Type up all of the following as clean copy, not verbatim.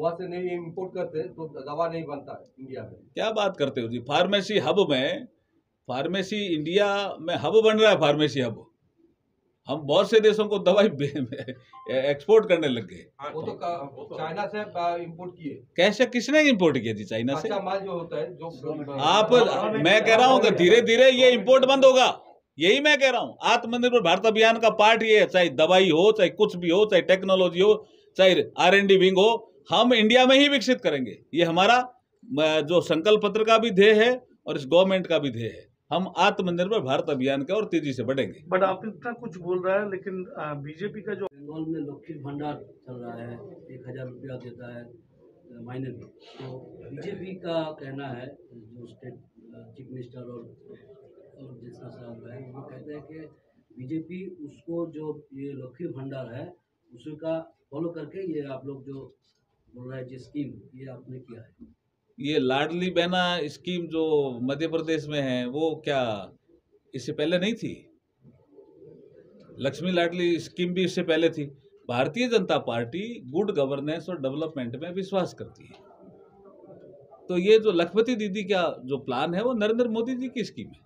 वहाँ से नहीं इम्पोर्ट करते तो दवा नहीं बनता है इंडिया में। क्या बात करते हो जी? फार्मेसी हब में, फार्मेसी इंडिया में हब बन रहा है, फार्मेसी हब। हम बहुत से देशों को दवाई एक्सपोर्ट करने लग गए। वो तो चाइना से इम्पोर्ट किए। कैसे, किसने इंपोर्ट किया जी चाइना से? कच्चा माल जो होता है आप, मैं कह रहा हूँ कि धीरे धीरे ये इंपोर्ट बंद होगा। यही मैं कह रहा हूँ। आत्मनिर्भर भारत अभियान का पार्ट ये है, चाहे दवाई हो, चाहे कुछ भी हो, चाहे टेक्नोलॉजी हो, चाहे R&D विंग हो, हम इंडिया में ही विकसित करेंगे। ये हमारा जो संकल्प पत्र का भी ध्येय है और इस गवर्नमेंट का भी ध्येय है। हम आत्मनिर्भर भारत अभियान के और तेजी से बढ़ेंगे। बट आप इतना कुछ बोल रहा है, लेकिन बीजेपी का जो बंगाल में लक्ष्मी भंडार चल रहा है, 1000 रुपया देता है महीने में, तो बीजेपी का कहना है, जो स्टेट चीफ मिनिस्टर और जिसका साहब है, वो कहते हैं कि बीजेपी उसको जो ये लक्ष्मी भंडार है उसका फॉलो करके ये आप लोग जो बोल रहे हैं जो स्कीम ये आपने किया है। ये लाडली बहना स्कीम जो मध्य प्रदेश में है, वो क्या इससे पहले नहीं थी? लक्ष्मी लाडली स्कीम भी इससे पहले थी। Bharatiya Janata party good governance और डेवलपमेंट में विश्वास करती है। तो ये जो लखपति दीदी का जो प्लान है वो नरेंद्र मोदी जी की स्कीम है।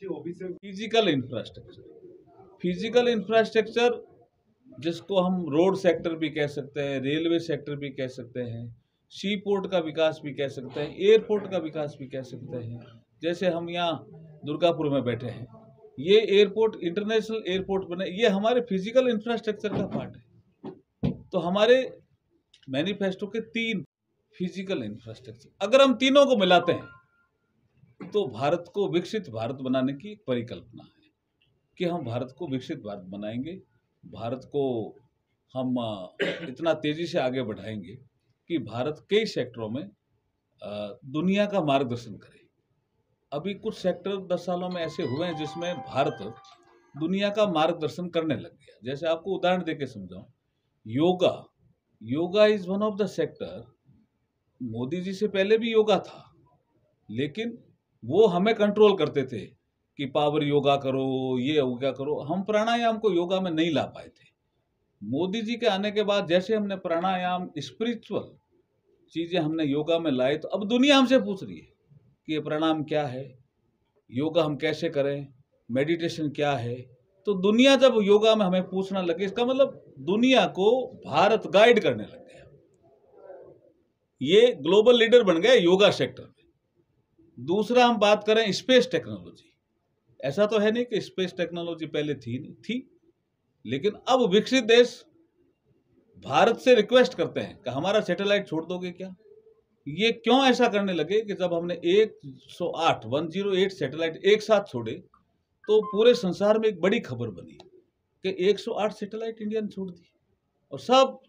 फिजिकल इंफ्रास्ट्रक्चर, फिजिकल इंफ्रास्ट्रक्चर जिसको हम रोड सेक्टर भी कह सकते हैं, रेलवे सेक्टर भी कह सकते हैं, सी पोर्ट का विकास भी कह सकते हैं, एयरपोर्ट का विकास भी कह सकते हैं। जैसे हम यहाँ दुर्गापुर में बैठे हैं, ये एयरपोर्ट इंटरनेशनल एयरपोर्ट बने, ये हमारे फिजिकल इंफ्रास्ट्रक्चर का पार्ट है। तो हमारे मैनिफेस्टो के 3 फिजिकल इंफ्रास्ट्रक्चर, अगर हम तीनों को मिलाते हैं तो भारत को विकसित भारत बनाने की परिकल्पना है कि हम भारत को विकसित भारत बनाएंगे। भारत को हम इतना तेजी से आगे बढ़ाएंगे कि भारत कई सेक्टरों में दुनिया का मार्गदर्शन करे। अभी कुछ सेक्टर 10 सालों में ऐसे हुए हैं जिसमें भारत दुनिया का मार्गदर्शन करने लग गया। जैसे आपको उदाहरण देके समझाऊं, yoga, yoga is one of the sector. Modi ji से पहले भी योगा था, लेकिन वो हमें कंट्रोल करते थे कि पावर योगा करो, ये योगा करो। हम प्राणायाम को योगा में नहीं ला पाए थे। मोदी जी के आने के बाद जैसे हमने प्राणायाम, स्पिरिचुअल चीजें हमने योगा में लाए, तो अब दुनिया हमसे पूछ रही है कि ये प्राणायाम क्या है, योगा हम कैसे करें, मेडिटेशन क्या है। तो दुनिया जब योगा में हमें पूछना लगे, इसका मतलब दुनिया को भारत गाइड करने लग गया। ये ग्लोबल लीडर बन गया योगा सेक्टर में। दूसरा, हम बात करें स्पेस टेक्नोलॉजी। ऐसा तो है नहीं कि स्पेस टेक्नोलॉजी पहले थी नहीं, थी, लेकिन अब विकसित देश भारत से रिक्वेस्ट करते हैं कि हमारा सैटेलाइट छोड़ दोगे क्या। ये क्यों ऐसा करने लगे कि जब हमने 108 सैटेलाइट एक साथ छोड़े तो पूरे संसार में एक बड़ी खबर बनी कि 108 सैटेलाइट इंडिया ने छोड़ दी और सब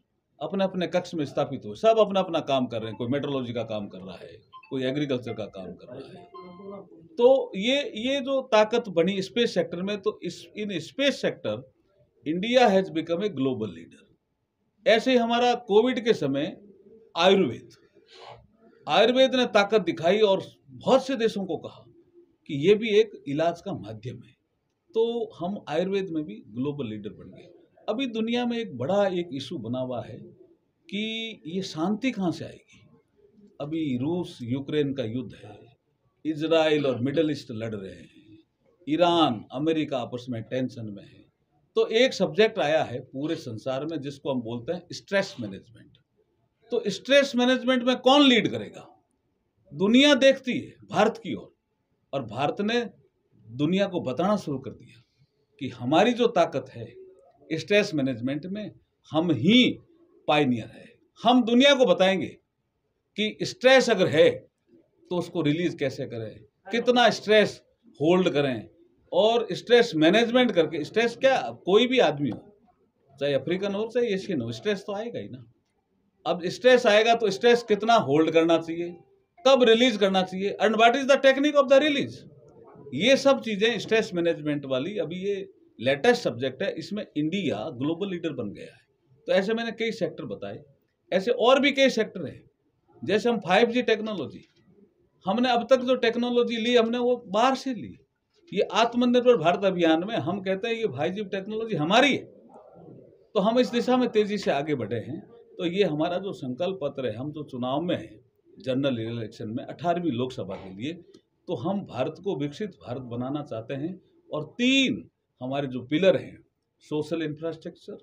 अपने अपने कक्ष में स्थापित हो, सब अपना अपना काम कर रहे हैं। कोई मेट्रोलॉजी का काम कर रहा है, कोई एग्रीकल्चर का काम कर रहा है। तो ये जो ताकत बनी स्पेस सेक्टर में, तो in space sector India has become a global leader. ऐसे ही हमारा कोविड के समय आयुर्वेद ने ताकत दिखाई और बहुत से देशों को कहा कि ये भी एक इलाज का माध्यम है। तो हम आयुर्वेद में भी ग्लोबल लीडर बन गए। अभी दुनिया में एक बड़ा इशू बना हुआ है कि ये शांति कहाँ से आएगी। अभी रूस यूक्रेन का युद्ध है, इजराइल और मिडल ईस्ट लड़ रहे हैं, ईरान अमेरिका आपस में टेंशन में है। तो एक सब्जेक्ट आया है पूरे संसार में जिसको हम बोलते हैं स्ट्रेस मैनेजमेंट। तो स्ट्रेस मैनेजमेंट में कौन लीड करेगा? दुनिया देखती है भारत की ओर, और भारत ने दुनिया को बताना शुरू कर दिया कि हमारी जो ताकत है स्ट्रेस मैनेजमेंट में, हम ही पायनियर है। हम दुनिया को बताएंगे कि स्ट्रेस अगर है तो उसको रिलीज कैसे करें, कितना स्ट्रेस होल्ड करें, और स्ट्रेस मैनेजमेंट करके। स्ट्रेस क्या, कोई भी आदमी हो, चाहे अफ्रीकन हो चाहे एशियन हो, स्ट्रेस तो आएगा ही ना। अब स्ट्रेस आएगा तो स्ट्रेस कितना होल्ड करना चाहिए, कब रिलीज करना चाहिए, and what is the technique of the release. ये सब चीजें स्ट्रेस मैनेजमेंट वाली, अभी ये लेटेस्ट सब्जेक्ट है। इसमें इंडिया ग्लोबल लीडर बन गया है। तो ऐसे मैंने कई सेक्टर बताए, ऐसे और भी कई सेक्टर हैं। जैसे हम 5G टेक्नोलॉजी, हमने अब तक जो टेक्नोलॉजी ली हमने वो बाहर से ली। ये आत्मनिर्भर भारत अभियान में हम कहते हैं ये 5G टेक्नोलॉजी हमारी है। तो हम इस दिशा में तेजी से आगे बढ़े हैं। तो ये हमारा जो संकल्प पत्र है, हम जो चुनाव में हैं जनरल इलेक्शन में 18वीं लोकसभा के लिए, तो हम भारत को विकसित भारत बनाना चाहते हैं। और 3 हमारे जो पिलर हैं, सोशल इंफ्रास्ट्रक्चर,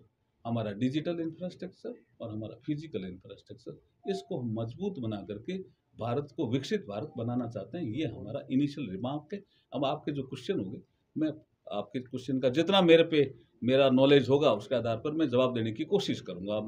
हमारा डिजिटल इंफ्रास्ट्रक्चर और हमारा फिजिकल इंफ्रास्ट्रक्चर, इसको हम मजबूत बना करके भारत को विकसित भारत बनाना चाहते हैं। ये हमारा इनिशियल रिमार्क है। अब आपके जो क्वेश्चन होंगे, मैं आपके क्वेश्चन का जितना मेरा नॉलेज होगा उसके आधार पर मैं जवाब देने की कोशिश करूँगा।